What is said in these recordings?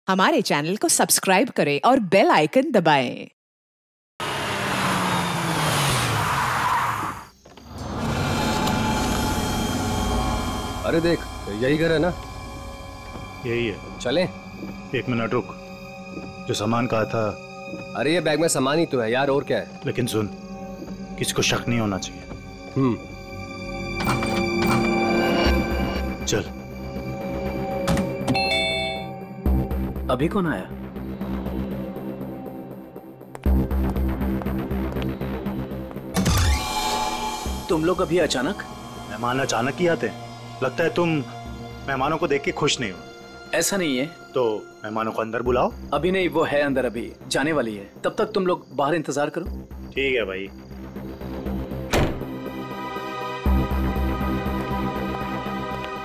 हमारे चैनल को सब्सक्राइब करें और बेल आइकन दबाएं। अरे देख, यही घर है ना? यही है। चलें? एक मिनट रुक, जो सामान कहा था। अरे ये बैग में सामान ही तो है यार, और क्या है? लेकिन सुन, किसी को शक नहीं होना चाहिए। चल। अभी कौन आया? तुम लोग अभी अचानक? मेहमान अचानक ही आते हैं। लगता है तुम मेहमानों को देख के खुश नहीं हो। ऐसा नहीं है। तो मेहमानों को अंदर बुलाओ। अभी नहीं, वो है अंदर, अभी जाने वाली है। तब तक तुम लोग बाहर इंतजार करो। ठीक है भाई।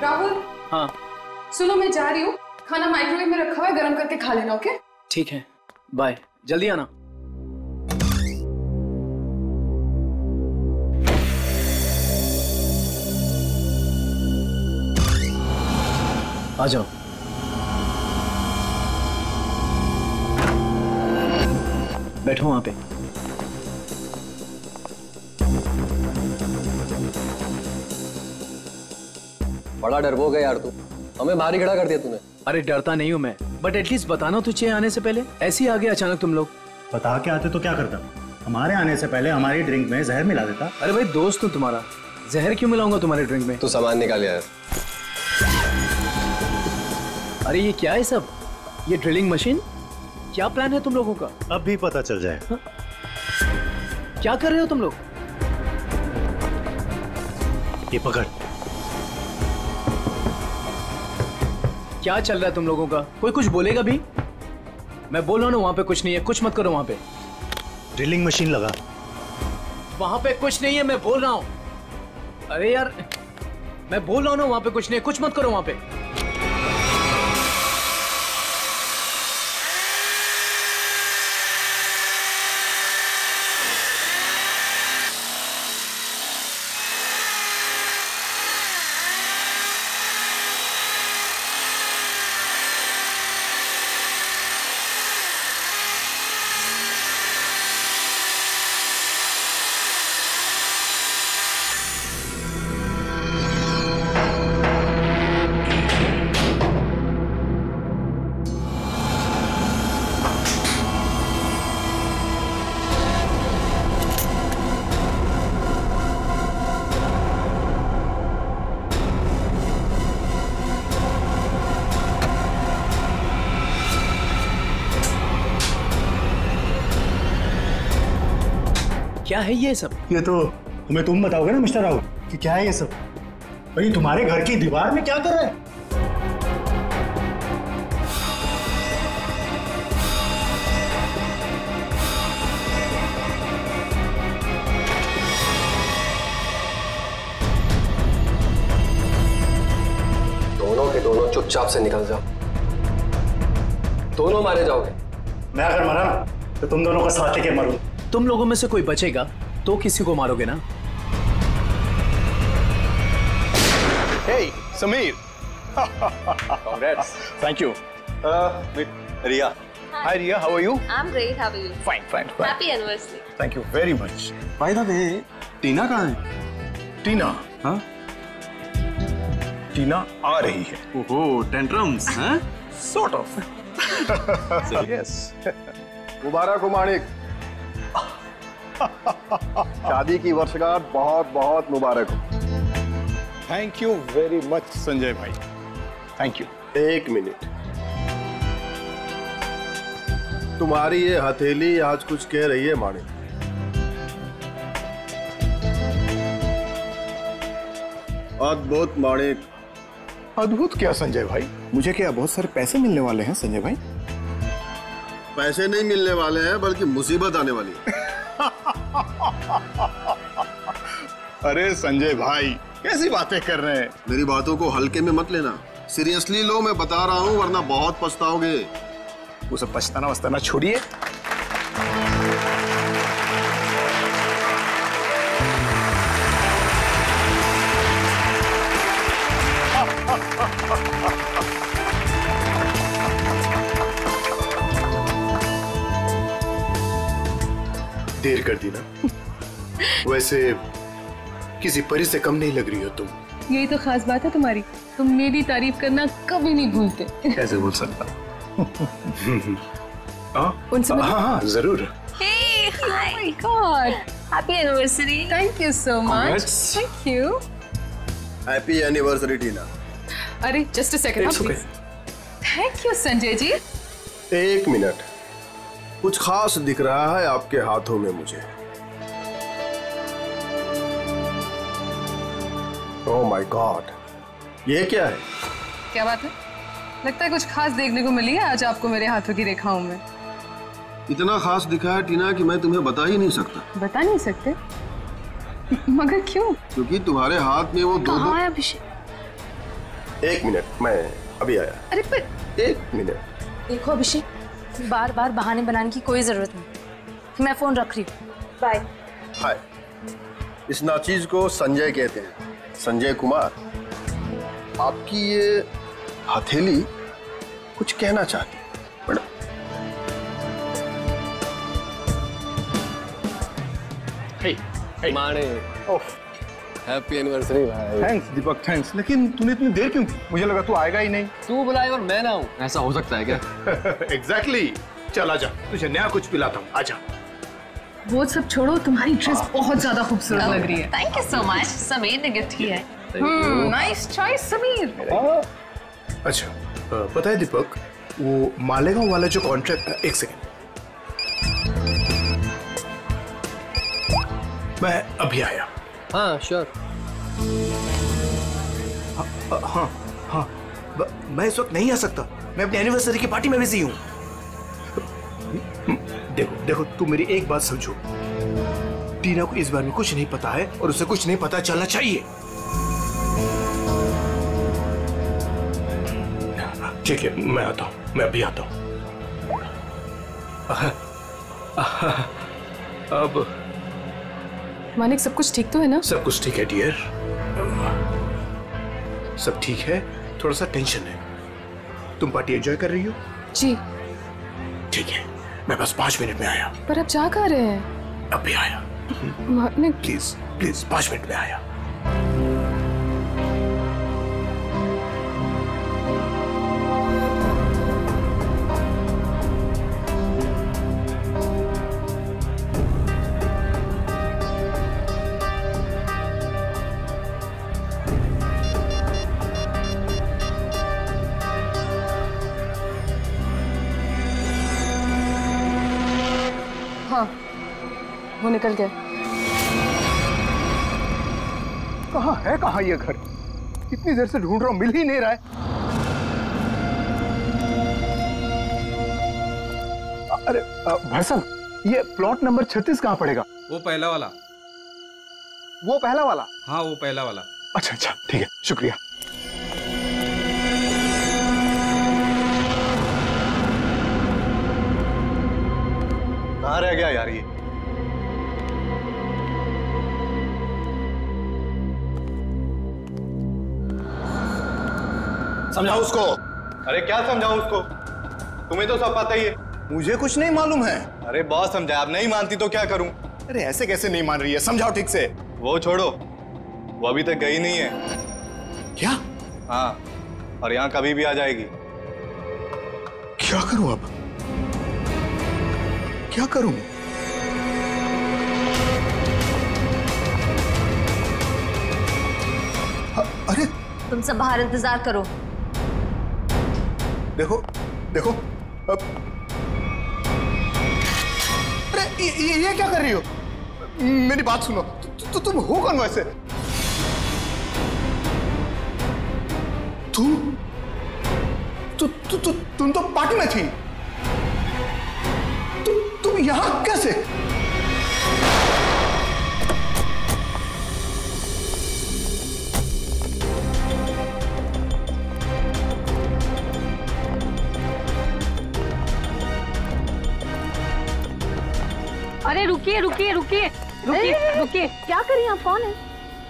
राहुल। हाँ सुनो, मैं जा रही हूँ। खाना माइक्रोवेव में रखा हुआ है, गरम करके खा लेना। ओके? ठीक है, बाय, जल्दी आना। आ जाओ। बैठो वहां पे। बड़ा डरपोक है यार तू, हमें बाहर ही खड़ा कर दिया तूने। अरे डरता नहीं हूं मैं, बट एटलीस्ट बताना तो चाहिए आने से पहले। ऐसे ही आ गए अचानक तुम लोग। बता के आते तो क्या करता? हमारे आने से पहले हमारी ड्रिंक में जहर मिला देता। अरे भाई दोस्त हूं तुम्हारा, जहर क्यों मिलाऊंगा तुम्हारे ड्रिंक में? तू सामान निकाल यार। अरे ये क्या है सब? ये ड्रिलिंग मशीन? क्या प्लान है तुम लोगों का? अब भी पता चल जाएगा। क्या कर रहे हो तुम लोग? ये पकड़। क्या चल रहा है तुम लोगों का? कोई कुछ बोलेगा भी? मैं बोल रहा हूं ना, वहां पे कुछ नहीं है, कुछ मत करो वहां पे। ड्रिलिंग मशीन लगा। वहां पे कुछ नहीं है, मैं बोल रहा हूं। अरे यार, मैं बोल रहा हूं ना, वहां पे कुछ नहीं है, कुछ मत करो वहां पे। क्या है ये सब? ये तो हमें तुम बताओगे ना मिस्टर राहुल कि क्या है ये सब। भाई तुम्हारे घर की दीवार में क्या कर रहा है? दोनों के दोनों चुपचाप से निकल जाओ, दोनों मारे जाओगे। मैं अगर मरा ना तो तुम दोनों का साथ लेके मरूं। तुम लोगों में से कोई बचेगा तो किसी को मारोगे ना? Hey, Sameer. Congrats. Thank you. Ria. Hi, Ria. How are you? I'm great. How are you? Fine, fine, fine. Happy anniversary. Thank you very much. By the way, टीना कहाँ है? टीना? हाँ? टीना आ रही है. ओहो, tantrums, हाँ? Sort of. Yes. मुबारक हो माणिक. शादी की वर्षगांठ बहुत बहुत मुबारक हो. Thank you very much Sanjay भाई. Thank you. एक मिनट, तुम्हारी ये हथेली आज कुछ कह रही है माणिक. अद्भुत माणिक. अद्भुत क्या संजय भाई? मुझे क्या बहुत सारे पैसे मिलने वाले हैं संजय भाई? पैसे नहीं मिलने वाले हैं, बल्कि मुसीबत आने वाली है. अरे संजय भाई, कैसी बातें कर रहे हैं? मेरी बातों को हल्के में मत लेना, सीरियसली लो. मैं बता रहा हूँ, वरना बहुत पछताओगे. वो सब पछताना वछताना छोड़िए. देर कर दी ना। वैसे किसी परी से कम नहीं लग रही हो तुम। यही तो खास बात है तुम्हारी, तुम मेरी तारीफ करना कभी नहीं भूलते। कैसे बोल सकता? उनसे मिलो। हाँ जरूर। Hey, hi. Oh my God. Happy anniversary. Thank you so much. Congrats. Thank you. Happy anniversary Tina. अरे just a second. It's okay. Thank you Sanjay ji. एक मिनट, कुछ खास दिख रहा है आपके हाथों में मुझे। ओह माय गॉड, ये क्या है? क्या बात है? लगता है कुछ खास देखने को मिली है आज आपको मेरे हाथों की रेखाओं में। इतना खास दिखा है टीना कि मैं तुम्हें बता ही नहीं सकता। बता नहीं सकते? मगर क्यों? क्योंकि तुम्हारे हाथ में वो दो कहाँ है अभिषेक? एक मिनट, मैं अभी आया। अरे पर एक मिनट। देखो अभिषेक, बार बार बहाने बनाने की कोई जरूरत नहीं। मैं फोन रख रही हूँ। बाय। हाय, इस नाचीज को संजय कहते हैं, संजय कुमार। आपकी ये हथेली कुछ कहना चाहती है मैडम। माने हैप्पी एनिवर्सरी भाई। थैंक्स दीपक, थैंक्स। लेकिन तूने इतनी देर क्यों की? मुझे लगा तू आएगा ही नहीं। तू बुलाए और मैं ना हूँ, ऐसा हो सकता है क्या? एग्जैक्टली। चल आजा, तुझे नया कुछ पिलाता हूँ, आजा। वो सब छोड़ो, तुम्हारी ड्रेस बहुत ज्यादा खूबसूरत लग रही है। Thank you so much. Sameer ने गिफ्ट किया है। Nice choice Sameer. अच्छा, पता है दीपक, वो मालेगांव वाला जो कॉन्ट्रैक्ट, एक सेकेंड, मैं अभी आया। हाँ श्योर। हाँ, मैं इस वक्त नहीं आ सकता, मैं अपनी एनिवर्सरी की पार्टी में बिजी हूँ। देखो, तू मेरी एक बात समझो, टीना को इस बारे में कुछ नहीं पता है और उसे कुछ नहीं पता चलना चाहिए। ठीक है, मैं आता हूँ, मैं अभी आता हूँ। अब मानिक, सब कुछ ठीक तो है ना? सब कुछ ठीक है डियर, सब ठीक है। थोड़ा सा टेंशन है। तुम पार्टी एंजॉय कर रही हो? जी। ठीक है, मैं बस 5 मिनट में आया। पर अब जा कहाँ रहे हैं? अभी आया। मानिक प्लीज 5 मिनट में आया। हाँ, वो निकल गए। कहाँ ये घर? इतनी देर से ढूंढ रहा हूँ, मिल ही नहीं रहा है। अरे भाई साहब, ये प्लॉट नंबर 36 कहाँ पड़ेगा? वो पहला वाला। वो पहला वाला? हाँ वो पहला वाला। अच्छा, ठीक है, शुक्रिया। कहाँ रह गया यार ये? समझाओ उसको। अरे क्या समझाऊं उसको? तुम्हें तो सब पता ही है। मुझे कुछ नहीं मालूम है। अरे बहुत समझाया, अब नहीं मानती तो क्या करूं? अरे ऐसे कैसे नहीं मान रही है, समझाओ ठीक से। वो छोड़ो, वो अभी तक गई नहीं है। क्या? हाँ, और यहाँ कभी भी आ जाएगी। क्या करूं अब? क्या करूं? अरे तुम सब बाहर इंतजार करो। देखो अब। अरे ये क्या कर रही हो? मेरी बात सुनो, तुम हो कौन वैसे? तुम तो पार्टी में थी। तुम यहां कैसे? अरे रुकिए रुकिए रुकिए रुकिए रुकिए। क्या करिए आप? कौन है?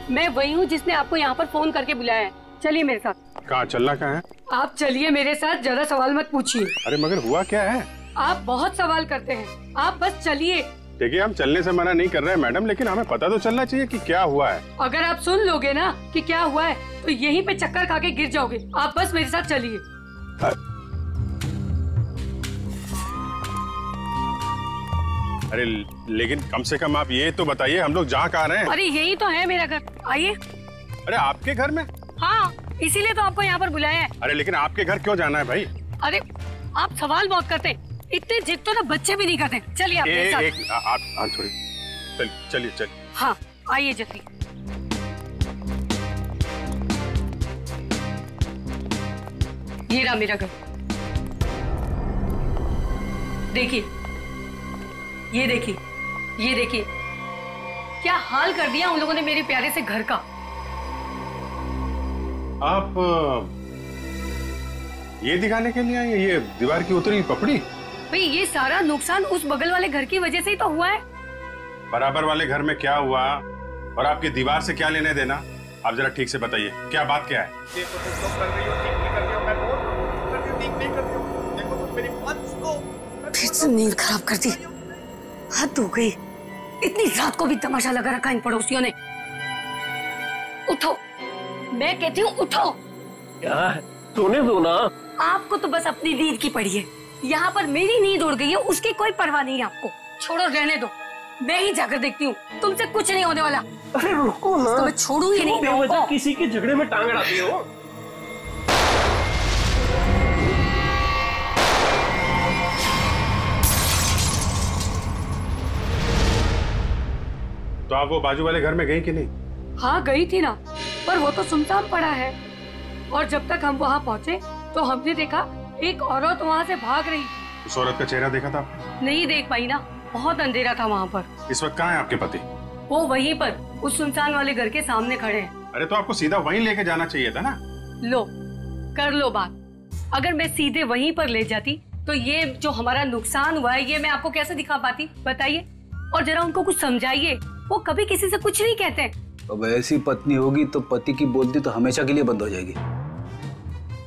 मैं वही हूँ जिसने आपको यहाँ पर फोन करके बुलाया है। चलिए मेरे साथ। कहाँ चलना कहाँ है? आप चलिए मेरे साथ, ज्यादा सवाल मत पूछिए। अरे मगर हुआ क्या है? आप बहुत सवाल करते हैं, आप बस चलिए। देखिए हम चलने से मना नहीं कर रहे हैं मैडम, लेकिन हमें पता तो चलना चाहिए कि क्या हुआ है। अगर आप सुन लोगे ना कि क्या हुआ है तो यहीं पे चक्कर खा के गिर जाओगे। आप बस मेरे साथ चलिए। अरे लेकिन कम से कम आप ये तो बताइए हम लोग जहाँ कहाँ रहे हैं। अरे यही तो है मेरा घर, आइए। अरे आपके घर में? हाँ, इसीलिए तो आपको यहाँ पर बुलाया है। अरे लेकिन आपके घर क्यों जाना है भाई? अरे आप सवाल बहुत करते, इतने जिद तो ना बच्चे भी नहीं करते। चलिए आप मेरे साथ। आप थोड़ी चलिए। हाँ आइए जल्दी। ये रहा मेरा घर, देखिए, ये देखिए, ये देखिए क्या हाल कर दिया उन लोगों ने मेरे प्यारे से घर का। आप ये दिखाने के लिए आए, ये दीवार की उतरी पपड़ी? भाई ये सारा नुकसान उस बगल वाले घर की वजह से ही तो हुआ है। बराबर वाले घर में क्या हुआ और आपकी दीवार से क्या लेने देना? आप जरा ठीक से बताइए, क्या बात क्या है? फिर से नींद खराब कर दी, हद हो गई। इतनी रात को भी तमाशा लगा रखा इन पड़ोसियों ने। उठो, मैं कहती हूँ उठो। क्या सोने दो ना। आपको तो बस अपनी नींद की पड़ी है, यहाँ पर मेरी नींद उड़ गई है, उसकी कोई परवाह नहीं है आपको। छोड़ो, रहने दो, मैं ही जाकर देखती हूँ, तुमसे कुछ नहीं होने वाला। अरे रुको ना, तो मैं छोड़ूंगी नहीं। बेवजह किसी के झगड़े में टांग अड़ाती हो। तो आप वो बाजू वाले घर में गई कि नहीं? हाँ गई थी ना, पर वो तो सुनसान पड़ा है। और जब तक हम वहाँ पहुँचे तो हमने देखा एक औरत वहाँ से भाग रही। उस औरत का चेहरा देखा था आपने? नहीं देख पाई ना, बहुत अंधेरा था वहाँ पर। इस वक्त कहाँ है आपके पति? वो वहीं पर उस सुनसान वाले घर के सामने खड़े हैं। अरे तो आपको सीधा वहीं लेके जाना चाहिए था ना। लो, कर लो बात। अगर मैं सीधे वहीं पर ले जाती तो ये जो हमारा नुकसान हुआ है ये मैं आपको कैसे दिखा पाती, बताइए। और जरा उनको कुछ समझाइए, वो कभी किसी से कुछ नहीं कहते। अब ऐसी पत्नी होगी तो पति की बोलती तो हमेशा के लिए बंद हो जाएगी।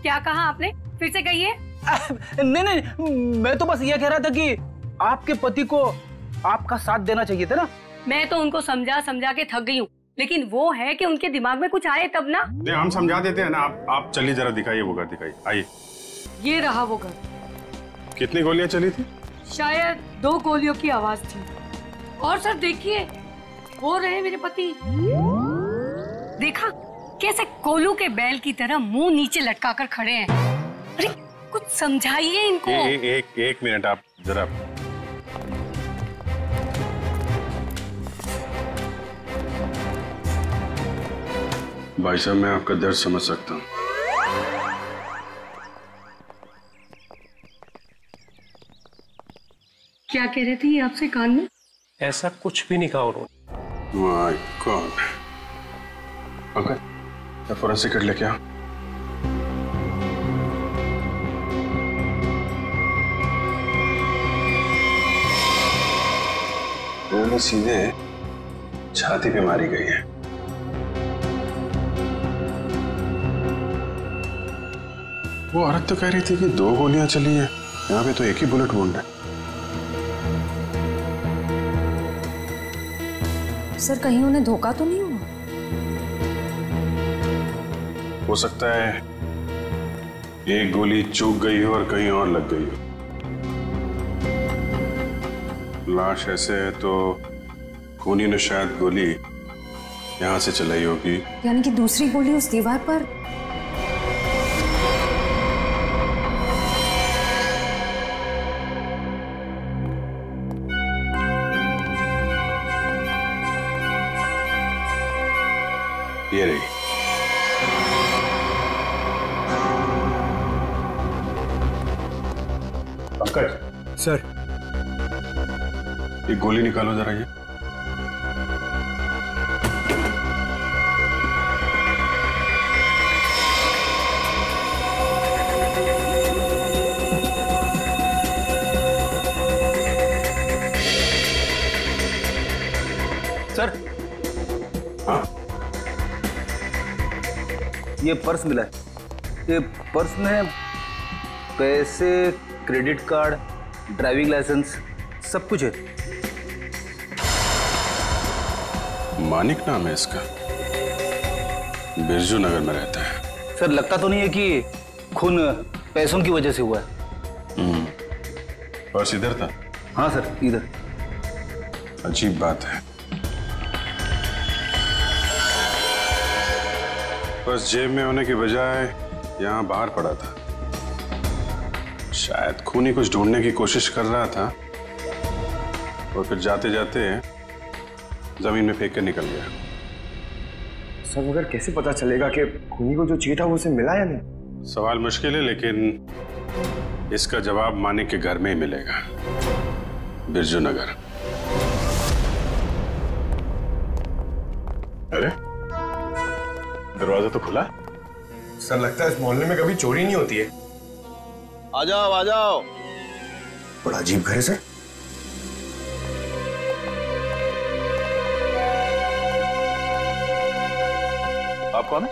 क्या कहा आपने, फिर से कहिए। नहीं, मैं तो बस ये कह रहा था कि आपके पति को आपका साथ देना चाहिए था ना। मैं तो उनको समझा समझा के थक गई हूँ, लेकिन वो है कि उनके दिमाग में कुछ आए तब ना। नहीं, हम समझा देते हैं ना। आप चलिए जरा दिखाइए वो घर, दिखाइए, आइए। ये रहा वो घर। कितनी गोलियां चली थी? शायद 2 गोलियों की आवाज थी। और सर देखिए, वो रहे मेरे पति। देखा कैसे कोलू के बैल की तरह मुंह नीचे लटका कर खड़े हैं। अरे कुछ समझाइए इनको। एक मिनट, आप जरा। भाई साहब, मैं आपका दर्द समझ सकता हूँ। क्या कह रहे थे ये आपसे कान में? ऐसा कुछ भी नहीं कहा उन्होंने। My God. Uncle, forensic kit लेके आओ। उन्होंने सीधे छाती पे मारी गई है। वो औरत तो कह रही थी कि 2 गोलियां चली हैं, यहाँ पे तो एक ही बुलेट वुंड है। सर कहीं उन्हें धोखा तो नहीं हुआ? हो सकता है एक गोली चूक गई हो और कहीं और लग गई हो। लाश ऐसे है तो खूनी ने शायद गोली यहां से चलाई होगी। यानी कि दूसरी गोली उस दीवार पर। ये रही। पंकज सर, ये गोली निकालो जरा। ये सर, हाँ, ये पर्स मिला है। ये पर्स में पैसे, क्रेडिट कार्ड, ड्राइविंग लाइसेंस सब कुछ है। मानिक नाम है इसका, बिरजू नगर में रहता है। सर लगता तो नहीं है कि खून पैसों की वजह से हुआ है? पर्स इधर था? हाँ सर, इधर। अजीब बात है, पर्स जेब में होने की बजाय यहाँ बाहर पड़ा था। शायद खूनी कुछ ढूंढने की कोशिश कर रहा था और फिर जाते जाते जमीन में फेंक कर निकल गया। सर मगर कैसे पता चलेगा कि खूनी को जो चाहिए था वो उसे मिला या नहीं? सवाल मुश्किल है, लेकिन इसका जवाब मानिक के घर में ही मिलेगा, बिरजू नगर। अरे दरवाजा तो खुला। सर लगता है इस मोहल्ले में कभी चोरी नहीं होती है। आ जाओ आ जाओ। बड़ा अजीब घर है सर। आप कौन है?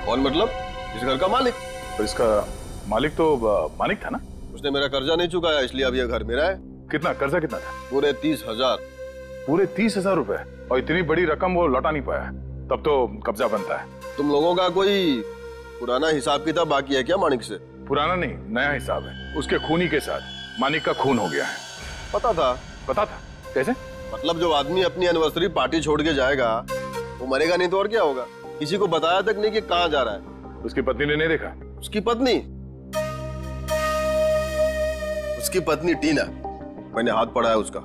कौन मतलब? इस घर का मालिक। तो इसका मालिक तो मानिक था ना? उसने मेरा कर्जा नहीं चुकाया, इसलिए अब यह घर मेरा है। कितना कर्जा कितना था? पूरे 30,000। पूरे 30,000 रुपए? और इतनी बड़ी रकम वो लौटा नहीं पाया, तब तो कब्जा बनता है। तुम लोगों का कोई पुराना हिसाब किताब बाकी है क्या मानिक से? पुराना नहीं, नया हिसाब है। उसके खूनी के साथ मानिक का खून हो गया है। पता था? पता था? कैसे? मतलब जो आदमी अपनी एनिवर्सरी पार्टी छोड़ के जाएगा वो मरेगा नहीं तो और क्या होगा? किसी को बताया तक नहीं कि कहाँ जा रहा है। उसकी पत्नी ने नहीं देखा? उसकी पत्नी? उसकी पत्नी टीना, मैंने हाथ पढ़ा है उसका।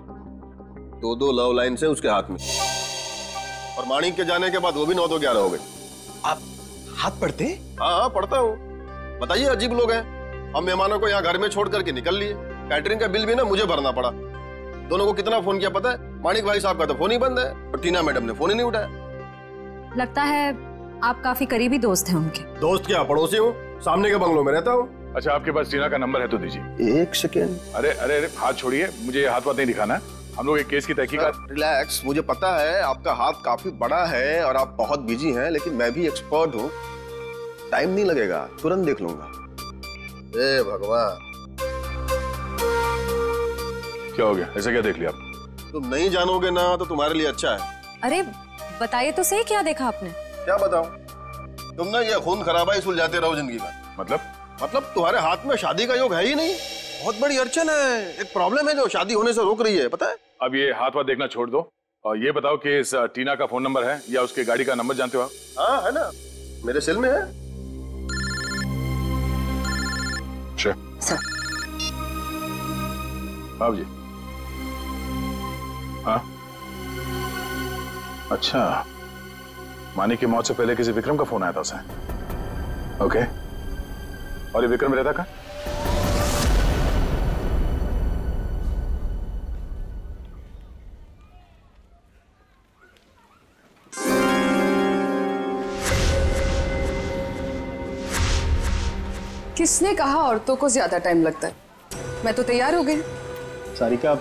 2 लव लाइन से उसके हाथ में, और मानिक के जाने के बाद वो भी 9 तो 11 हो गए। आप हाथ पढ़ते? हाँ पढ़ता हूँ। बताइए, अजीब लोग हैं। हम मेहमानों को यहाँ घर में छोड़ करके निकल लिए। कैटरिंग का बिल भी ना मुझे भरना पड़ा। दोनों को कितना फोन किया पता है? मानिक भाई साहब का तो फोन ही बंद है और टीना मैडम ने फोन ही नहीं उठाया। लगता है आप काफी करीबी दोस्त हैं उनके। दोस्त क्या, पड़ोसी हूँ, सामने के बंगलों में रहता हूँ। अच्छा, आपके पास टीना का नंबर है तो दीजिए। 1 सेकेंड। अरे अरे अरे, हाथ छोड़िए, मुझे हाथ नहीं दिखाना है। हम लोग एक केस की तहकीकात। रिलैक्स, मुझे पता है आपका हाथ काफी बड़ा है और आप बहुत बिजी हैं, लेकिन मैं भी एक्सपर्ट हूँ। टाइम नहीं लगेगा, तुरंत देख लूंगा। ए भगवान, क्या हो गया? ऐसा क्या देख लिया आप? तुम नहीं जानोगे ना तो तुम्हारे लिए अच्छा है। अरे बताइए तो सही, क्या देखा आपने? क्या बताऊं? तुम ना ये खून खराबाई सुलझाते रहो जिंदगी में। मतलब तुम्हारे हाथ में शादी का योग है ही नहीं। बहुत बड़ी अड़चन है, एक प्रॉब्लम है जो शादी होने से रोक रही है, पता है? अब ये हाथ देखना छोड़ दो और ये बताओ कि इस टीना का फोन नंबर है या उसके गाड़ी का नंबर जानते हो आप? हाँ है ना, मेरे सेल में है। सर। बाबू जी। हाँ अच्छा, मानिक की मौत से पहले किसी विक्रम का फोन आया था उसे? ओके, और ये विक्रम रहता कहाँ? किसने कहा औरतों को ज्यादा टाइम लगता है? मैं तो तैयार हो गई। सारिका,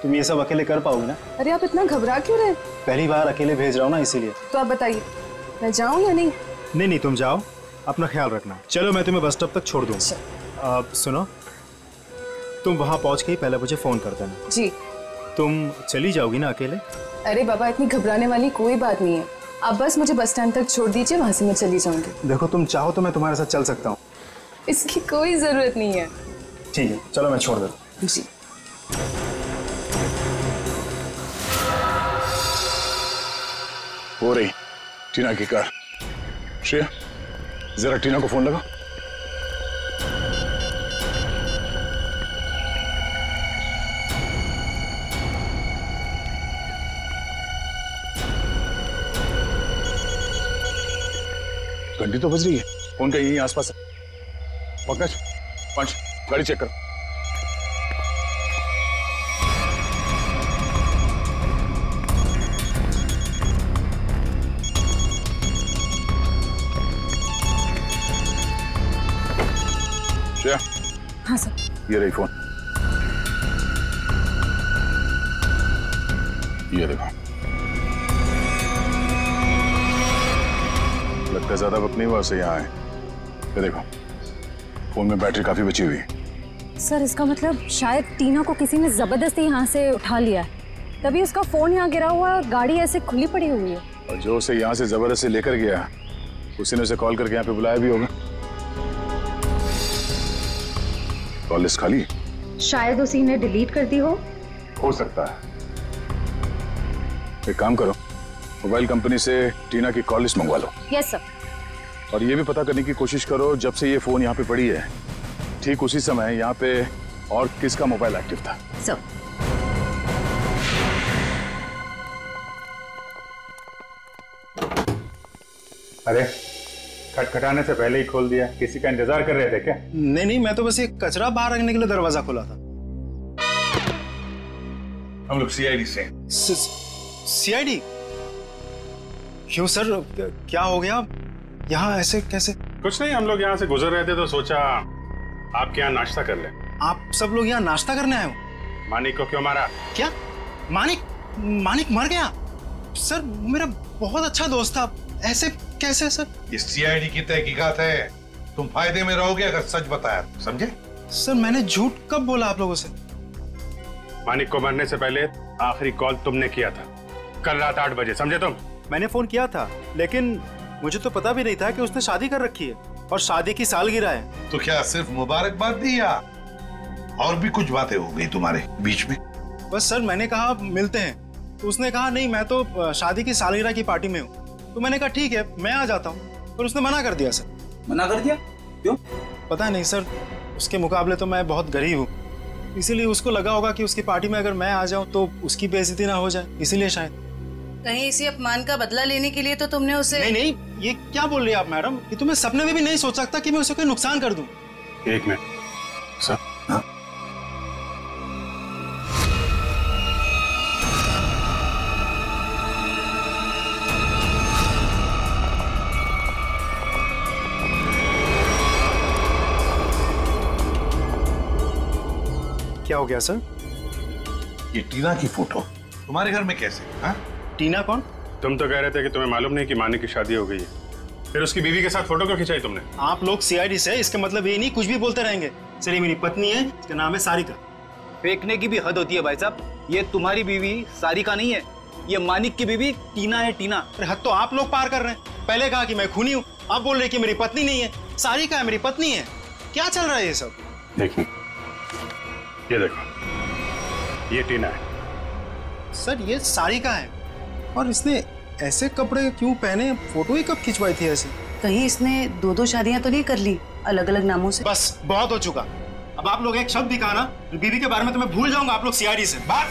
तुम ये सब अकेले कर पाओगे ना? अरे आप इतना घबरा क्यों रहे? पहली बार अकेले भेज रहा हूँ ना, इसीलिए। तो आप बताइए, मैं जाऊँ या नहीं? नहीं, तुम जाओ, अपना ख्याल रखना। चलो मैं तुम्हें बस स्टॉप तक छोड़ दूंगा। सुनो, तुम वहाँ पहुँच के ही पहले मुझे फोन कर देना। जी। तुम चली जाओगी ना अकेले? अरे बाबा, इतनी घबराने वाली कोई बात नहीं है। आप बस मुझे बस स्टैंड तक छोड़ दीजिए, वहाँ से मैं चली जाऊंगी। देखो, तुम चाहो तो मैं तुम्हारे साथ चल सकता हूँ। इसकी कोई जरूरत नहीं है। ठीक है, चलो मैं छोड़ देता हूँ। जी। हो रही टीना की कार। श्रेया, जरा टीना को फोन लगा। घंटी तो बज रही है, फोन का यहीं आसपास है। पंकज, पंच, गाड़ी चेक करो। श्रेया। हाँ सर। ये रही फोन, ये देखो। लगता है ज्यादा वक्त नहीं हुआ उसे यहाँ आए। ये देखो, फोन में बैटरी काफी बची हुई है। सर इसका मतलब शायद टीना को किसी ने जबरदस्ती यहाँ से उठा लिया है। तभी उसका फोन यहाँ गिरा हुआ है और गाड़ी ऐसे खुली पड़ी हुई है। और जो उसे यहाँ से जबरदस्ती लेकर गया उसी ने उसे कॉल करके यहाँ पे बुलाया भी होगा। कॉल लिस्ट खाली? शायद उसी ने डिलीट कर दी हो सकता है। एक काम करो, मोबाइल कंपनी से टीना की कॉल लिस्ट मंगवा लो। Yes sir. और ये भी पता करने की कोशिश करो जब से ये फोन यहाँ पे पड़ी है ठीक उसी समय यहाँ पे और किसका मोबाइल एक्टिव था। सर। अरे खटखटाने से पहले ही खोल दिया, किसी का इंतजार कर रहे थे क्या? नहीं नहीं, मैं तो बस एक कचरा बाहर रखने के लिए दरवाजा खोला था। हम लोग सीआईडी से। सीआईडी? क्यों सर, क्या हो गया? यहाँ ऐसे कैसे? कुछ नहीं, हम लोग यहाँ से गुजर रहे थे तो सोचा आपके यहाँ नाश्ता कर ले। आप सब लोग यहाँ नाश्ता करने आए हो? मानिक को क्यों मारा? क्या मानिक? मानिक मर गया? सर मेरा बहुत अच्छा दोस्त था, ऐसे कैसे सर? इस सीआईडी की तहकीकात है, तुम फायदे में रहोगे अगर सच बताया, समझे? सर मैंने झूठ कब बोला आप लोगों से? मानिक को मरने से पहले आखिरी कॉल तुमने किया था कल रात 8 बजे, समझे तुम? मैंने फोन किया था, लेकिन मुझे तो पता भी नहीं था कि उसने शादी कर रखी है और शादी की सालगिरह है। तो क्या सिर्फ मुबारकबाद दी या और भी कुछ बातें हो गई तुम्हारे बीच में? बस सर मैंने कहा मिलते हैं, तो उसने कहा नहीं मैं तो शादी की सालगिरह की पार्टी में हूँ। तो मैंने कहा ठीक है मैं आ जाता हूँ, पर उसने मना कर दिया सर। मना कर दिया? क्यों? पता नहीं सर, उसके मुकाबले तो मैं बहुत गरीब हूँ, इसीलिए उसको लगा होगा कि उसकी पार्टी में अगर मैं आ जाऊँ तो उसकी बेइज्जती ना हो जाए, इसीलिए शायद। कहीं इसी अपमान का बदला लेने के लिए तो तुमने उसे? नहीं नहीं, ये क्या बोल रही है आप मैडम? ये तो मैं सपने में भी नहीं सोच सकता कि मैं उसे कोई नुकसान कर दूं। एक मिनट सर। हाँ? क्या हो गया सर? ये टीना की फोटो तुम्हारे घर में कैसे? हाँ? टीना कौन? तुम तो कह रहे थे कि तुम्हें मालूम नहीं कि मानिक की शादी हो गई है, फिर उसकी बीवी के साथ फोटो क्यों खिंचाई तुमने? आप लोग सीआईडी से, इसका मतलब ये नहीं कुछ भी बोलते रहेंगे। सर ये मेरी पत्नी है, इसका नाम है सारिका। फेंकने की भी हद होती है भाई साहब, ये तुम्हारी बीवी सारिका नहीं है, ये मानिक की बीवी टीना है। टीना? अरे हद तो आप लोग पार कर रहे हैं। पहले कहा कि मैं खूनी हूँ, अब बोल रहे कि मेरी पत्नी नहीं है। सारिका है मेरी पत्नी है, क्या चल रहा है ये सब? देखिए ये देखो, ये टीना है। सर ये सारिका है, और इसने ऐसे कपड़े क्यों पहने? फोटो ही कब खिंचवाई थी ऐसे? कहीं इसने 2-2 शादियां तो नहीं कर ली अलग अलग नामों से? बस बहुत हो चुका। अब आप लोग एक शब्द भी कहा ना बीवी के बारे में तो मैं भूल जाऊंगा आप लोग सीआईडी से। बात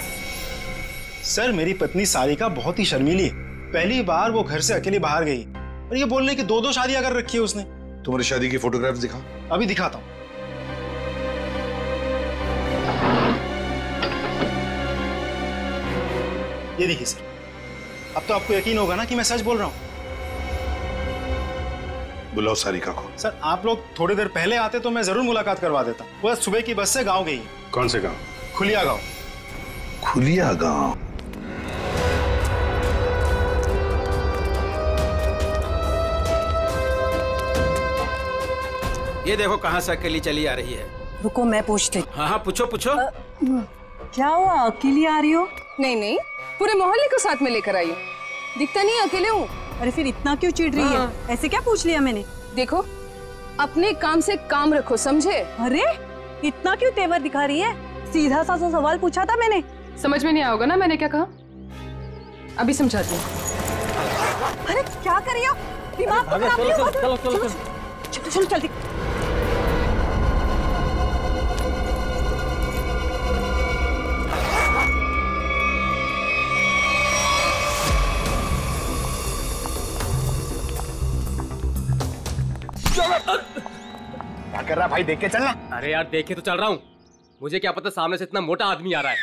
सर, मेरी पत्नी सारिका बहुत ही शर्मीली है। पहली बार वो घर से अकेली बाहर गई और ये बोलने की 2-2 शादियां कर रखी है उसने। तुम्हारी शादी की फोटोग्राफ्स दिखाओ। अभी दिखाता हूँ। ये देखिए सर, अब तो आपको यकीन होगा ना कि मैं सच बोल रहा हूँ। बुलाओ सारिका को। सर आप लोग थोड़ी देर पहले आते तो मैं जरूर मुलाकात करवा देता। वो सुबह की बस से गांव गई। कौन से गांव? खुलिया गांव। खुलिया गांव? ये देखो कहाँ से अकेली चली आ रही है। रुको मैं पूछती। हाँ हाँ पूछो पूछो। क्या हुआ, अकेली आ रही हो? नहीं नहीं, पूरे मोहल्ले को साथ में लेकर आई हूँ। दिखता नहीं अकेले हूँ। अरे फिर इतना क्यों चिढ़ रही है? ऐसे क्या पूछ लिया मैंने? देखो अपने काम से काम रखो, समझे? अरे इतना क्यों तेवर दिखा रही है? सीधा सा सवाल पूछा था मैंने। समझ में नहीं आओगे ना मैंने क्या कहा? अभी समझाती हूँ। अरे क्या कर रही हो? दिमाग को खराब नहीं हो? चलो चलो चलो चलो चलो जल्दी। क्या कर रहा भाई? देख के चलना। अरे यार देखे तो चल रहा हूँ, मुझे क्या पता सामने से इतना मोटा आदमी आ रहा है।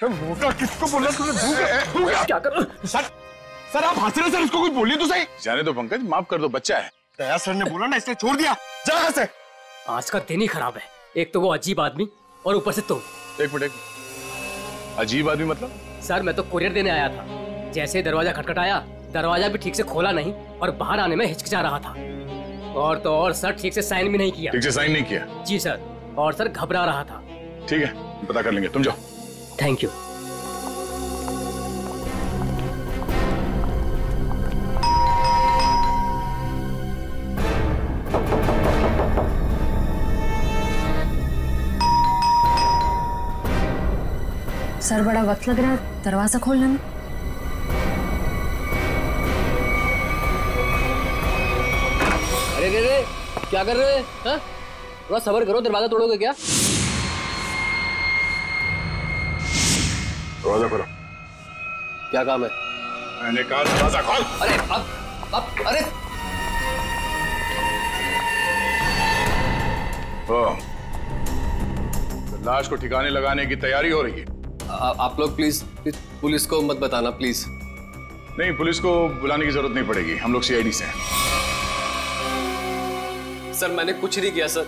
तो मोटा किसको बोला तूने? क्या कर रहा? सर आप हंस रहे सर, इसको कुछ बोलिए तो सही। जाने दो पंकज, माफ कर दो, बच्चा है। दया सर ने बोला ना इसने छोड़ दिया। जा यहाँ से। आज का दिन ही खराब है, एक तो वो अजीब आदमी और ऊपर से तुम। एक मिनट, अजीब आदमी मतलब? सर मैं तो कुरियर देने आया था, जैसे ही दरवाजा खटखटाया दरवाजा भी ठीक से खोला नहीं और बाहर आने में हिचकिचा रहा था। और तो और सर ठीक से साइन भी नहीं किया। ठीक से साइन नहीं किया? जी सर, और सर घबरा रहा था। ठीक है पता कर लेंगे, तुम जाओ। Thank you. सर बड़ा वक्त लग रहा है दरवाजा खोलने में। अरे रे क्या कर रहे हैं? हाँ? थोड़ा सब्र करो, दरवाजा तोड़ोगे क्या? दरवाजा खोलो। क्या काम है? मैंने कहा दरवाजा खोल। अरे अब अरे लाश को ठिकाने लगाने की तैयारी हो रही है। आप लोग प्लीज पुलिस को मत बताना प्लीज। नहीं, पुलिस को बुलाने की जरूरत नहीं पड़ेगी, हम लोग सीआईडी से हैं। सर मैंने कुछ नहीं किया सर।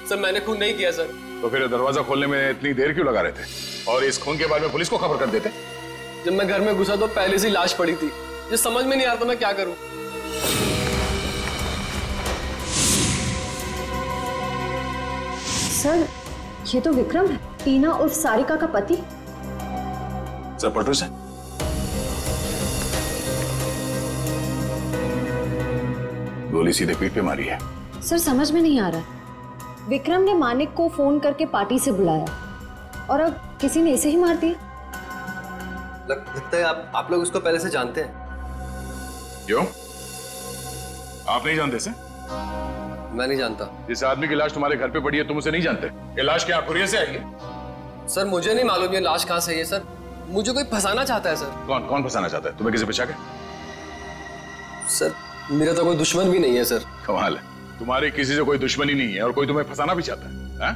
सर मैंने खून नहीं किया सर। तो फिर दरवाजा खोलने में इतनी देर क्यों लगा रहे थे? और इस खून के बारे में पुलिस को खबर कर देते। जब मैं घर में घुसा तो पहले से लाश पड़ी थी। ये समझ में नहीं आता मैं क्या करूं। सर ये तो विक्रम है, टीना उर्फ सारिका का पति। सर पटरी से गोली सीधे पीठ पे मारी है। सर समझ में नहीं आ रहा, विक्रम ने मानिक को फोन करके पार्टी से बुलाया और अब किसी ने इसे ही मार दिया। लगता है आप लोग उसको पहले से जानते हैं। क्यों? आप नहीं जानते से? मैं नहीं जानता। जिस आदमी की लाश तुम्हारे घर पे पड़ी है तुम उसे नहीं जानते? ये लाश क्या कुरियर से आई है? सर मुझे नहीं मालूम ये लाश कहाँ से आई है सर। मुझे कोई फंसाना चाहता है सर। कौन फंसाना चाहता है? तुम्हें किसी पे शक है? सर मेरा तो कोई दुश्मन भी नहीं है सर। कमाल है, तुम्हारी किसी से कोई दुश्मनी नहीं है और कोई तुम्हें फंसाना भी चाहता है।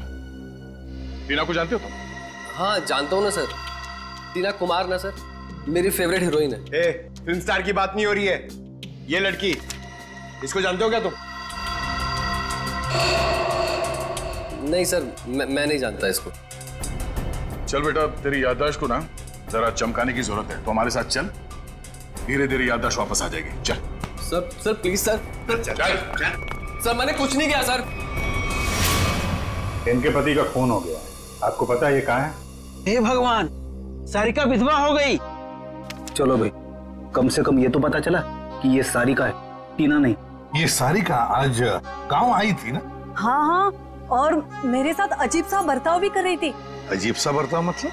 टीना को जानते हो तुम? हाँ जानता हूँ ना सर। टीना कुमार ना सर, मेरी फेवरेट हीरोइन है। फिल्म स्टार की बात नहीं हो रही है, ये लड़की, इसको जानते हो क्या तुम? नहीं सर, मैं नहीं जानता इसको। चल बेटा, तेरी याददाश्त को ना जरा चमकाने की जरूरत है, तो हमारे साथ चल, धीरे धीरे याददाश्त वापस आ जाएगी। चल सर प्लीज सर। चल। सर मैंने कुछ नहीं किया सर। इनके पति का खून हो गया, आपको पता है ये कहाँ है? हे भगवान, सारिका विधवा हो गई। चलो भाई, कम से कम ये तो पता चला कि ये सारिका है, टीना नहीं। ये सारिका आज गांव आई थी ना? हाँ हाँ, और मेरे साथ अजीब सा बर्ताव भी कर रही थी। अजीब सा बर्ताव मतलब?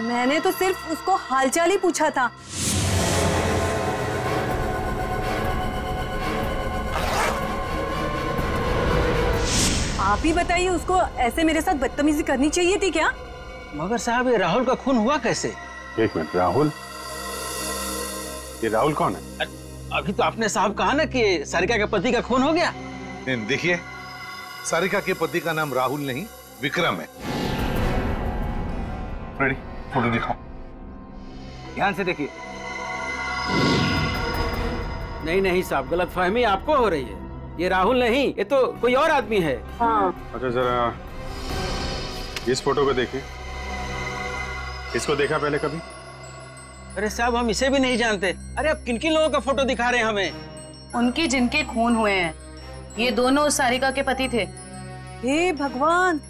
मैंने तो सिर्फ उसको हालचाल ही पूछा था। आप ही बताइए, उसको ऐसे मेरे साथ बदतमीजी करनी चाहिए थी क्या? मगर साहब, ये राहुल का खून हुआ कैसे? एक मिनट, राहुल? ये राहुल कौन है? अभी तो आपने साहब कहा ना कि सारिका के पति का खून हो गया। देखिए, सारिका के पति का नाम राहुल नहीं विक्रम है। रेडी, फोटो दिखाओ। ध्यान से देखिए। नहीं साहब, गलतफहमी आपको हो रही है। ये राहुल नहीं, ये तो कोई और आदमी है। हाँ। अच्छा जरा इस फोटो को देखिए। इसको देखा पहले कभी? अरे साहब, हम इसे भी नहीं जानते। अरे आप किन किन लोगों का फोटो दिखा रहे हैं हमें? उनके जिनके खून हुए हैं, ये दोनों सारिका के पति थे। हे भगवान,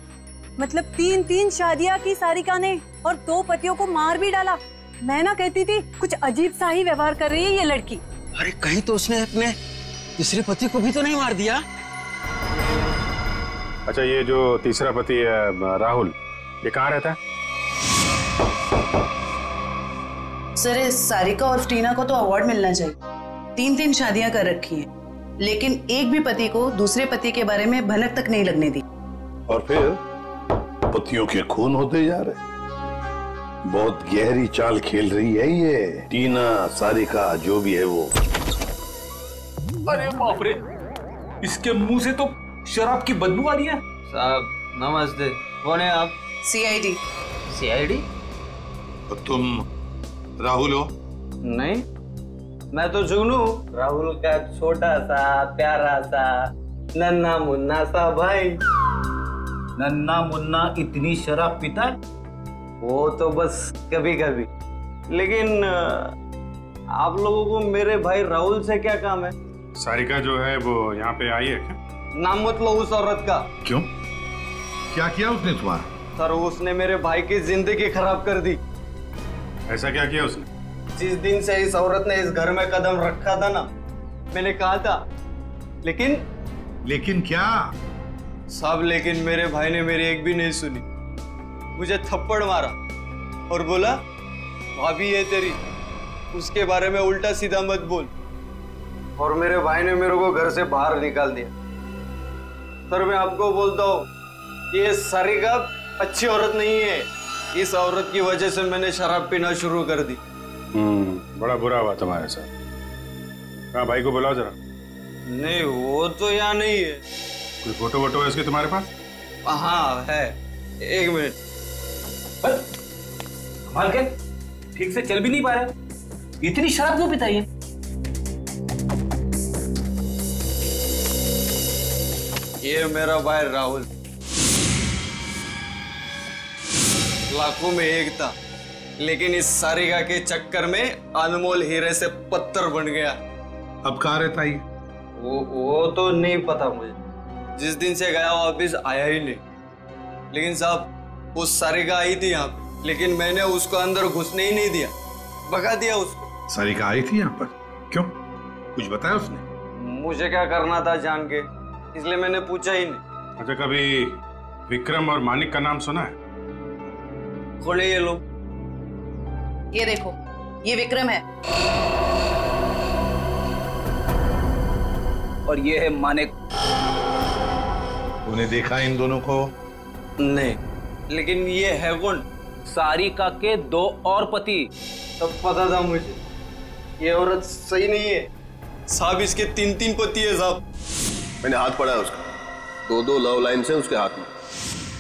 मतलब 3 शादियां की सारिका ने और 2 पतियों को मार भी डाला। मैं ना कहती थी कुछ अजीब सा ही व्यवहार कर रही है ये लड़की। अरे कहीं तो उसने अपने तीसरे पति को भी तो नहीं मार दिया? अच्छा, ये जो तीसरा पति है राहुल, ये कहाँ रहता है? सर इस सारिका और टीना को तो अवार्ड मिलना चाहिए। 3 शादियां कर रखी हैं, लेकिन एक भी पति को दूसरे पति के बारे में भनक तक नहीं लगने दी। और फिर पतियों के खून होते जा रहे। बहुत गहरी चाल खेल रही है ये टीना, सारिका, जो भी है वो। अरे बाप रे, इसके मुंह से तो शराब की बदबू आ रही है। साहब नमस्ते, कौन है आप? सीआईडी। सीआईडी? तो तुम राहुल हो? नहीं, मैं तो जुगनू, राहुल का छोटा सा प्यारा सा नन्ना मुन्ना सा भाई। नन्ना मुन्ना इतनी शराब पीता है? वो तो बस कभी कभी। लेकिन आप लोगों को मेरे भाई राहुल से क्या काम है? सारिका जो है वो यहाँ पे आई है क्या? नाम मत लो उस औरत का। क्यों? क्या किया उसने तुम्हारा? सर उसने मेरे भाई की जिंदगी खराब कर दी। ऐसा क्या किया उसने? जिस दिन से इस औरत ने इस घर में कदम रखा था ना, मैंने कहा था, लेकिन क्या? सब लेकिन मेरे भाई ने मेरी एक भी नहीं सुनी। मुझे थप्पड़ मारा, और बोला भाभी है तेरी, उसके बारे में उल्टा सीधा मत बोल। और मेरे भाई ने मेरे को घर से बाहर निकाल दिया। सर मैं आपको बोलता हूँ, ये सारिका अच्छी औरत नहीं है। इस औरत की वजह से मैंने शराब पीना शुरू कर दी। बड़ा बुरा हुआ तुम्हारे साथ। कहाँ भाई को बुलाओ जरा। नहीं वो तो यहाँ नहीं है। कोई फोटो वोटो है इसके तुम्हारे पास? हाँ है, एक मिनट। कमाल के, ठीक से चल भी नहीं पा रहा, इतनी शराब क्यों पीता है? ये मेरा भाई राहुल, लाखों में एक था, लेकिन इस सारिका के चक्कर में अनमोल हीरे से पत्थर बन गया। अब कहाँ रहता है? वो तो नहीं पता मुझे। जिस दिन से गया वापिस आया ही नहीं। लेकिन साहब वो सारिका आई थी यहाँ पे, लेकिन मैंने उसको अंदर घुसने ही नहीं दिया, भगा दिया उसको। सारिका आई थी यहाँ पर? क्यों, कुछ बताया उसने? मुझे क्या करना था जान के, इसलिए मैंने पूछा ही नहीं। अच्छा, कभी विक्रम और मानिक का नाम सुना है? कौन है ये लोग? ये देखो, ये विक्रम है और ये है मानिक। तूने देखा इन दोनों को? नहीं, लेकिन ये है कौन? सारिका के 2 और पति। सब पता था मुझे, ये औरत सही नहीं है साहब। इसके 3 पति है साहब। मैंने हाथ पड़ा है उसका, 2 लव लाइन से उसके हाथ में।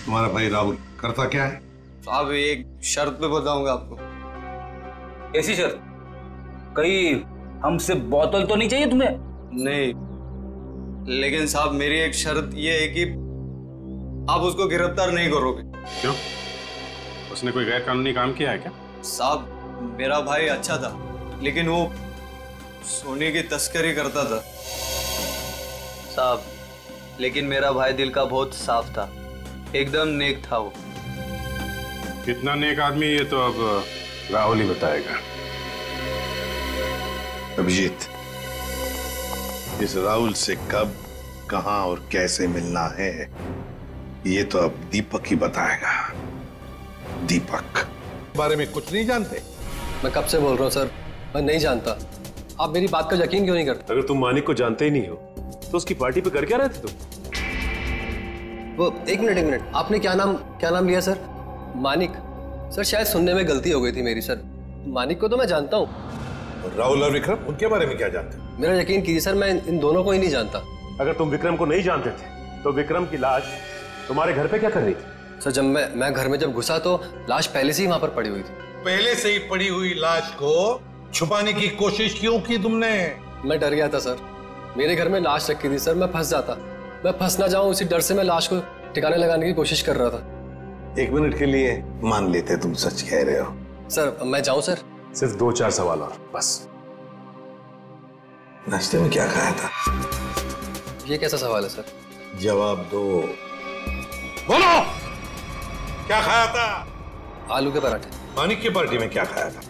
तुम्हारा भाई राहुल करता क्या है? साहब एक शर्त पे बताऊंगा आपको। ऐसी शर्त? कहीं हमसे बोतल तो नहीं चाहिए तुम्हें? नहीं, लेकिन साहब मेरी एक शर्त ये है कि आप उसको गिरफ्तार नहीं करोगे। क्यों, उसने कोई गैर कानूनी काम किया है क्या? साहब मेरा भाई अच्छा था, लेकिन वो सोने की तस्करी करता था साहब। लेकिन मेरा भाई दिल का बहुत साफ था, एकदम नेक था वो। कितना नेक आदमी ये तो अब राहुल ही बताएगा। अभिजीत, इस राहुल से कब, कहां और कैसे मिलना है ये तो अब दीपक ही बताएगा। दीपक बारे में कुछ नहीं जानते? मैं कब से बोल रहा हूँ सर, मैं नहीं जानता। आप मेरी बात का यकीन क्यों नहीं करते? अगर तुम मानिक को जानते ही नहीं हो तो उसकी पार्टी पे कर क्या रहे थे तुम? वो एक मिनट, आपने क्या नाम लिया सर? मानिक? सर शायद सुनने में गलती हो गई थी मेरी सर। मानिक को तो मैं जानता हूँ। राहुल और विक्रम, उनके बारे में क्या जानते? मेरा यकीन कीजिए सर, मैं इन दोनों को ही नहीं जानता। अगर तुम विक्रम को नहीं जानते थे तो विक्रम की लाश तुम्हारे घर पे क्या कर रही थी? सर जब मैं घर में घुसा तो लाश पहले से ही वहां पर पड़ी हुई थी। पहले से ही पड़ी हुई लाश को छुपाने की कोशिश क्यों की तुमने? मैं डर गया था सर, मेरे घर में लाश रखी थी सर, मैं फंस जाता, मैं फंस ना जाऊं, उसी डर से मैं लाश को ठिकाने लगाने की कोशिश कर रहा था। 1 मिनट के लिए मान लेते तुम सच कह रहे हो। सर मैं जाऊं सर? सिर्फ 2-4 सवाल और बस। नाश्ते में क्या खाया था? ये कैसा सवाल है सर? जवाब दो। बोलो, क्या खाया था? आलू के पराठे। मानिक की पार्टी में क्या खाया था?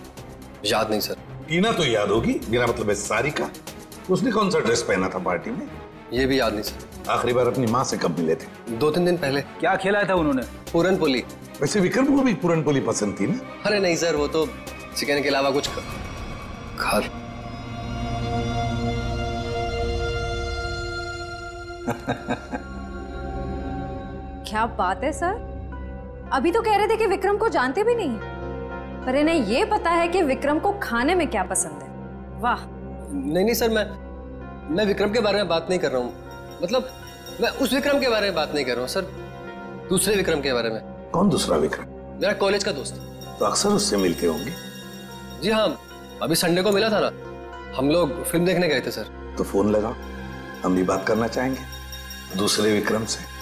याद नहीं सर। टीना तो याद होगी, मेरा मतलब है सारिका। उसने कौन सा ड्रेस पहना था पार्टी में? ये भी याद नहीं सर। आखिरी बार अपनी माँ से कब मिले थे? 2-3 दिन पहले। क्या खिलाया था उन्होंने? पूरन पोली। वैसे विक्रम को भी पूरन पोली पसंद थी ना? अरे नहीं सर, वो तो चिकन के अलावा कुछ खा। क्या बात है सर, अभी तो कह रहे थे कि विक्रम को जानते भी नहीं, पर इन्हें ये पता है कि विक्रम को खाने में क्या पसंद है। वाह। नहीं सर, मैं विक्रम के बारे में बात नहीं कर रहा हूँ। मतलब मैं उस विक्रम के बारे में बात नहीं कर रहा हूँ सर, दूसरे विक्रम के बारे में। कौन दूसरा विक्रम? मेरा कॉलेज का दोस्त। तो अक्सर उससे मिलते होंगे? जी हाँ, अभी संडे को मिला था ना, हम लोग फिल्म देखने गए थे सर। तो फोन लगाओ, हम भी बात करना चाहेंगे दूसरे विक्रम से।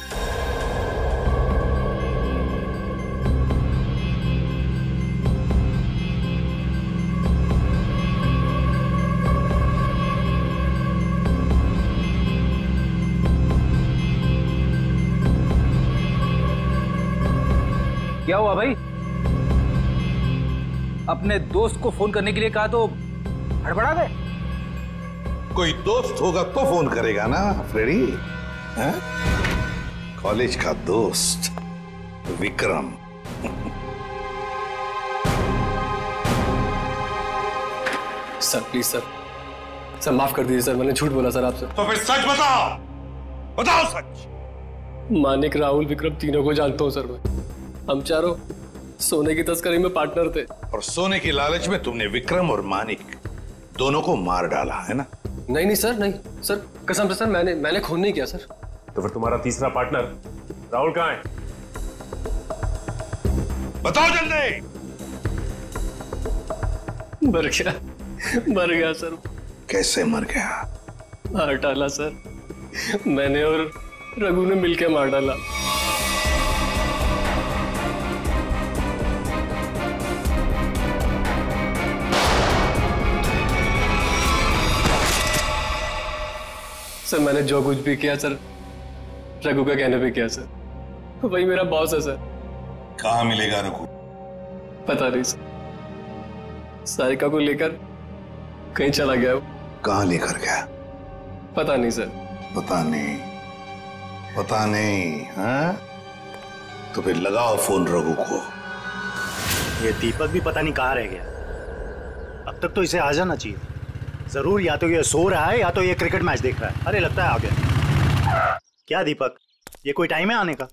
क्या हुआ भाई? अपने दोस्त को फोन करने के लिए कहा तो हड़बड़ा गए? कोई दोस्त होगा तो फोन करेगा ना फ्रेडी। कॉलेज का दोस्त Vikram. Sir please sir, sir माफ कर दीजिए सर, मैंने झूठ बोला सर आपसे। तो फिर सच बताओ, बताओ सच। मानिक, राहुल, विक्रम तीनों को जानता हूँ सर मैं। हम चारों सोने की तस्करी में पार्टनर थे। और सोने की लालच में तुमने विक्रम और मानिक दोनों को मार डाला है ना? नहीं नहीं सर, नहीं सर, कसम से सर, मैंने खून नहीं किया सर। तो फिर तुम्हारा तीसरा पार्टनर राहुल कहाँ है? बताओ जल्दी। मर गया सर। कैसे मर गया? मार डाला सर, मैंने और रघु ने मिलकर मार डाला। सर मैंने जो कुछ भी किया सर रघु का कहने पे किया सर, वही मेरा बॉस है सर। कहाँ मिलेगा रघु? पता नहीं सर, सारिका को लेकर कहीं चला गया वो। कहाँ लेकर गया? पता नहीं सर। पता नहीं, पता नहीं, हाँ? तो फिर लगाओ फोन रघु को। ये दीपक भी पता नहीं कहाँ रह गया। अब तक तो इसे आ जाना चाहिए। जरूर या तो ये सो रहा है या तो ये क्रिकेट मैच देख रहा है। अरे लगता है आ गया। क्या दीपक, ये कोई टाइम है आने का?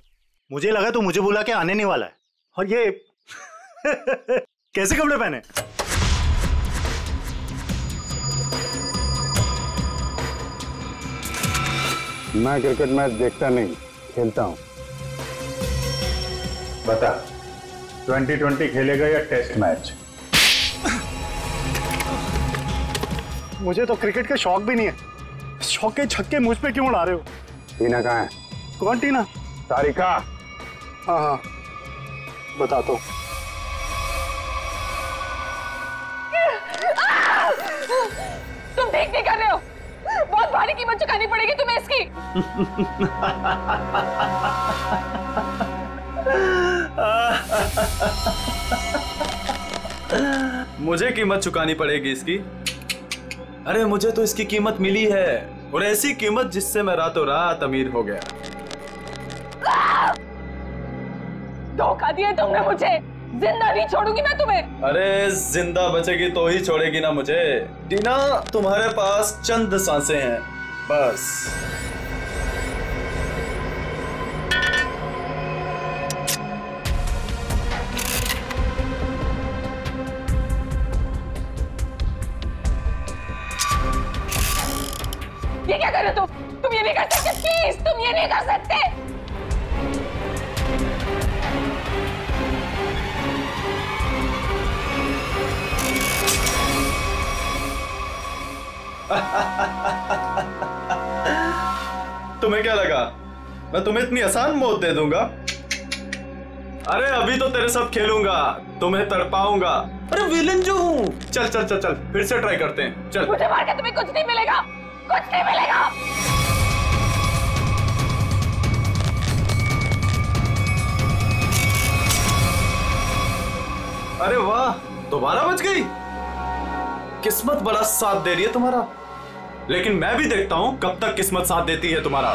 मुझे लगा तो मुझे बुला के आने नहीं वाला है। और ये कैसे कपड़े पहने? मैं क्रिकेट मैच देखता नहीं, खेलता हूं। बता, 2020 खेलेगा या टेस्ट मैच? मुझे तो क्रिकेट का शौक भी नहीं है। शौक के छक्के मुझ पे क्यों उड़ा रहे हो? टीना कहाँ है? कौन टीना? सारिका। हाँ हाँ बता तो। तुम देख नहीं कर रहे हो, बहुत भारी कीमत चुकानी पड़ेगी तुम्हें इसकी। मुझे कीमत चुकानी पड़ेगी इसकी? अरे मुझे तो इसकी कीमत मिली है, और ऐसी कीमत जिससे मैं रातों रात अमीर हो गया। धोखा दिया तुमने मुझे, जिंदा नहीं छोड़ूंगी मैं तुम्हें। अरे जिंदा बचेगी तो ही छोड़ेगी ना मुझे। टीना, तुम्हारे पास चंद सांसें हैं बस। ये क्या कर रहे हो तुम ये नहीं कर सकते, प्लीज तुम ये नहीं कर सकते। तुम्हें क्या लगा मैं तुम्हें इतनी आसान मौत दे दूंगा? अरे अभी तो तेरे साथ खेलूंगा, तुम्हें तड़पाऊंगा। अरे विलन जो हूँ। चल चल चल चल, फिर से ट्राई करते हैं। चल। मुझे मार के तुम्हें कुछ नहीं मिलेगा, कुछ नहीं मिलेगा। अरे वाह, दोबारा बच गई। किस्मत बड़ा साथ दे रही है तुम्हारा, लेकिन मैं भी देखता हूँ कब तक किस्मत साथ देती है तुम्हारा।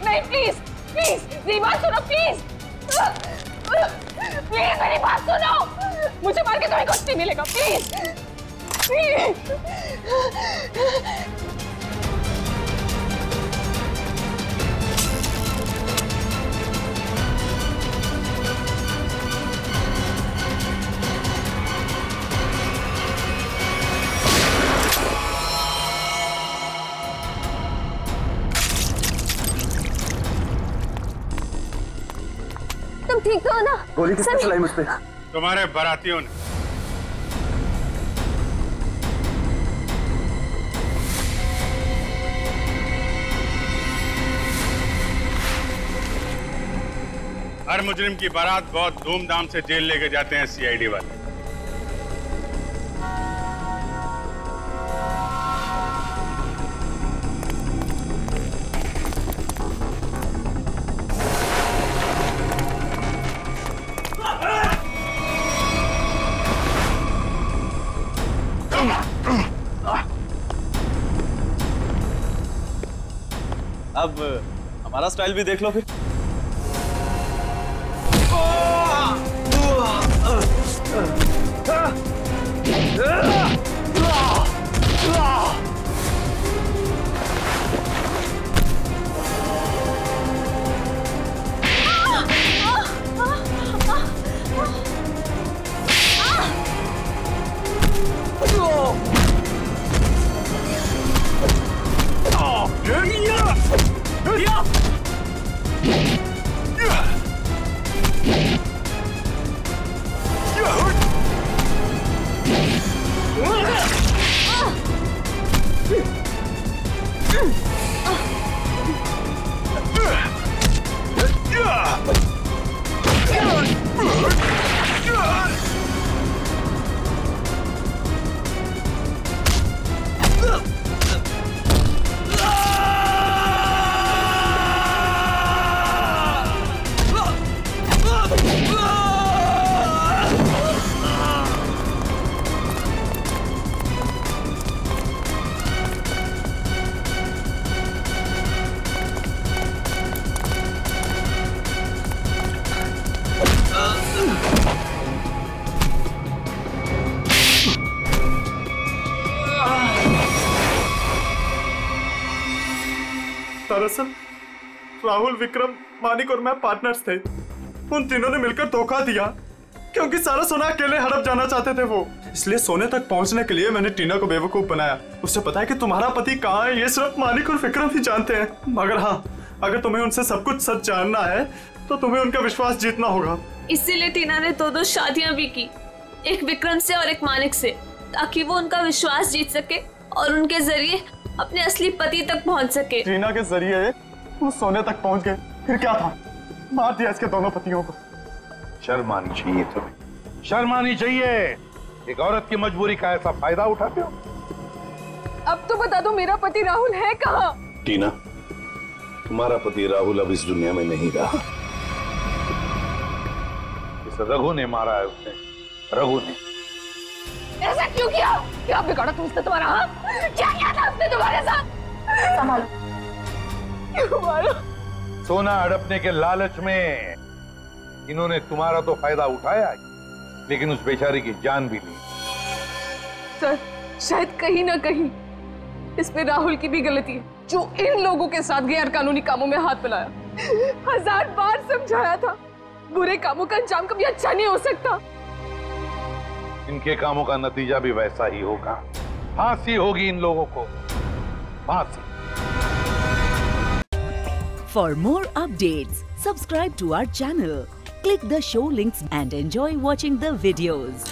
नहीं प्लीज प्लीज बात सुनो, प्लीज प्लीज मेरी बात सुनो। मुझे मार के तुम्हें कुछ नहीं मिलेगा, प्लीज प्लीज। तुम ठीक तो हो ना? गोली किसने चलाई मुझ पे? तुम्हारे बारातियों ने। हर मुजरिम की बारात बहुत धूमधाम से जेल लेके जाते हैं सीआईडी वाले। अब हमारा स्टाइल भी देख लो फिर। दरअसल राहुल, विक्रम, मानिक और मैं पार्टनर्स थे। उन तीनों ने मिलकर धोखा दिया क्योंकि सारा सोना अकेले हड़प जाना चाहते थे वो। इसलिए सोने तक पहुंचने के लिए मैंने टीना को बेवकूफ बनाया। उससे पता है कि तुम्हारा पति कहाँ है, ये सिर्फ मानिक और विक्रम ही जानते हैं। मगर हाँ, अगर तुम्हें उनसे सब कुछ सच जानना है तो तुम्हें उनका विश्वास जीतना होगा। इसीलिए टीना ने दो शादियां भी की, एक विक्रम से और एक मानिक से, ताकि वो उनका विश्वास जीत सके और उनके जरिए अपने असली पति तक पहुंच सके। टीना के जरिए वो सोने तक पहुंच गए, फिर क्या था, मार दिया इसके दोनों पतियों को। शर्म आनी चाहिए तुम्हें, शर्म आनी चाहिए। एक औरत की मजबूरी का ऐसा फायदा उठाते हो। अब तो बता दो मेरा पति राहुल है कहाँ? टीना, तुम्हारा पति राहुल अब इस दुनिया में नहीं रहा। इस रघु ने मारा है उसने, रघु ने। ऐसा क्यों किया? क्या बिगाड़ा तुमसे तुम्हारा? हाँ? क्या किया था उसने तुम्हारे साथ? संभालो। सोना हड़पने के लालच में इन्होंने तुम्हारा तो फायदा उठाया, लेकिन उस बेचारी की जान भी ली। सर, शायद कहीं ना कहीं इसमें राहुल की भी गलती है, जो इन लोगों के साथ गैर कानूनी कामों में हाथ मिलाया। 1000 बार समझाया था, बुरे कामों का अंजाम कभी अच्छा नहीं हो सकता। इनके कामों का नतीजा भी वैसा ही होगा, फांसी होगी इन लोगों को, फांसी। For more updates, subscribe to our channel, click the show links and enjoy watching the videos.